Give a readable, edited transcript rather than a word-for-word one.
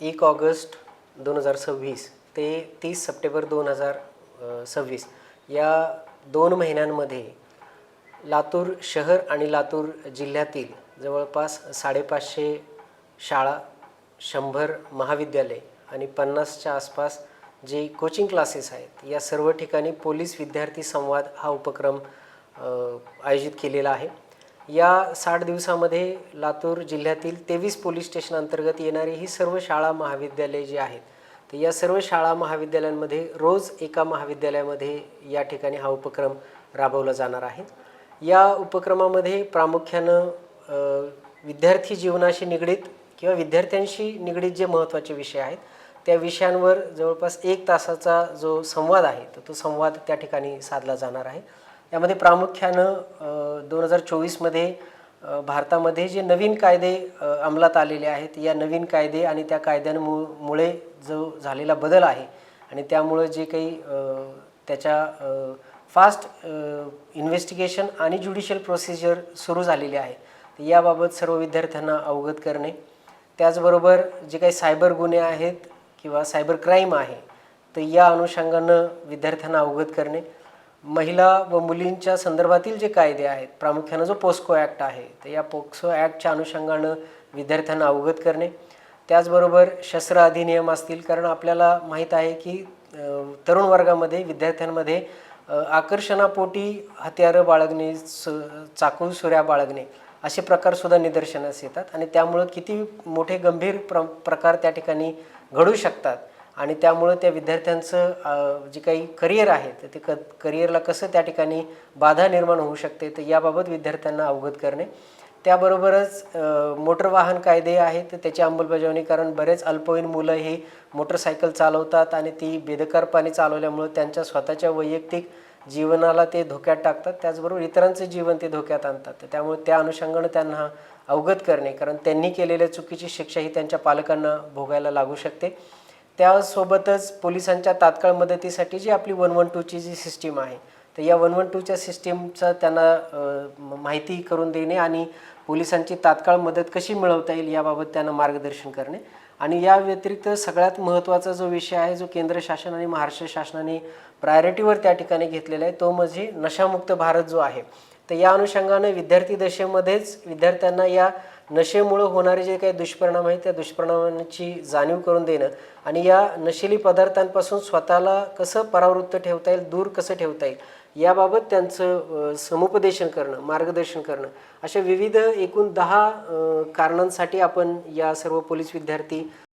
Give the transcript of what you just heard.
1 August 2026 ते 30 September 2026 या 2 महिन्यांमध्ये लातूर शहर आणि लातूर जिल्ह्यातील जवळपास 550 शाळा, 100 महाविद्यालय आणि 50च्या आसपास जे कोचिंग क्लासेस आहेत, या सर्व ठिकाणी पोलीस विद्यार्थी संवाद हा उपक्रम आयोजित केलेला आहे. या 60 दिवसामध्ये लातूर जिल्ह्यातील 23 पोलीस स्टेशन अंतर्गत येणारी ही सर्व शाळा महाविद्यालय जी आहेत, तर या सर्व शाळा महाविद्यालयांमध्ये रोज एका महाविद्यालयामध्ये या ठिकाणी हा उपक्रम राबवला जाणार आहे. या उपक्रमामध्ये प्रामुख्यानं विद्यार्थी जीवनाशी निगडीत किंवा विद्यार्थ्यांशी निगडीत जे महत्त्वाचे विषय आहेत त्या विषयांवर जवळपास 1 तासाचा जो संवाद आहे तर तो संवाद त्या ठिकाणी साधला जाणार आहे. यामध्ये प्रामुख्यानं 2024मध्ये भारतामध्ये जे नवीन कायदे अंमलात आलेले आहेत, या नवीन कायदे आणि त्या कायद्यांमुळे जो झालेला बदल आहे आणि त्यामुळं जे काही त्याच्या फास्ट इन्व्हेस्टिगेशन आणि ज्युडिशियल प्रोसिजर सुरू झालेली आहे, तर याबाबत सर्व विद्यार्थ्यांना अवगत करणे. त्याचबरोबर जे काही सायबर गुन्हे आहेत किंवा सायबर क्राईम आहे तर या अनुषंगानं विद्यार्थ्यांना अवगत करणे. महिला व मुलींच्या संदर्भातील जे कायदे आहेत, प्रामुख्यानं जो पोस्को ॲक्ट आहे, तर या पोक्सो ॲक्टच्या अनुषंगानं विद्यार्थ्यांना अवगत करणे. त्याचबरोबर शस्त्र अधिनियम असतील, कारण आपल्याला माहीत आहे की तरुण वर्गामध्ये विद्यार्थ्यांमध्ये आकर्षणापोटी हत्यारं बाळगणे, चाकू सुऱ्या बाळगणे असे प्रकारसुद्धा निदर्शनास येतात आणि त्यामुळं किती मोठे गंभीर प्रकार त्या ठिकाणी घडू शकतात आणि त्यामुळं त्या विद्यार्थ्यांचं जे काही करिअर आहे तर ते करिअरला कसं त्या ठिकाणी बाधा निर्माण होऊ शकते, तर याबाबत विद्यार्थ्यांना अवगत करणे. त्याबरोबरच मोटर वाहन कायदे आहेत तर त्याची अंमलबजावणी, कारण बरेच अल्पवयीन मुलं ही मोटरसायकल चालवतात आणि ती बेदरकारपणे चालवल्यामुळं त्यांच्या स्वतःच्या वैयक्तिक जीवनाला ते धोक्यात टाकतात, त्याचबरोबर इतरांचं जीवन ते धोक्यात आणतात. तर त्यामुळे त्या अनुषंगानं त्यांना अवगत करणे, कारण त्यांनी केलेल्या चुकीची शिक्षा ही त्यांच्या पालकांना भोगायला लागू शकते. त्यासोबतच पोलिसांच्या तात्काळ मदतीसाठी जी आपली 112ची जी सिस्टीम आहे, तर या 112च्या सिस्टीमचा त्यांना माहिती करून देणे आणि पोलिसांची तात्काळ मदत कशी मिळवता येईल याबाबत त्यांना मार्गदर्शन करणे. आणि या व्यतिरिक्त सगळ्यात महत्त्वाचा जो विषय आहे, जो केंद्र शासन आणि महाराष्ट्र शासनाने प्रायोरिटीवर त्या ठिकाणी घेतलेला आहे, तो म्हणजे नशामुक्त भारत जो आहे. तर या अनुषंगाने विद्यार्थी दशेमध्येच विद्यार्थ्यांना या नशेमुळं होणारे जे काही दुष्परिणाम आहेत त्या दुष्परिणामांची जाणीव करून देणं आणि या नशिली पदार्थांपासून स्वतःला कसं परावृत्त ठेवता येईल, दूर कसं ठेवता येईल याबाबत त्यांचं समुपदेशन करणं, मार्गदर्शन करणं, अशा विविध एकूण 10 कारणांसाठी आपण या सर्व पोलीस विद्यार्थी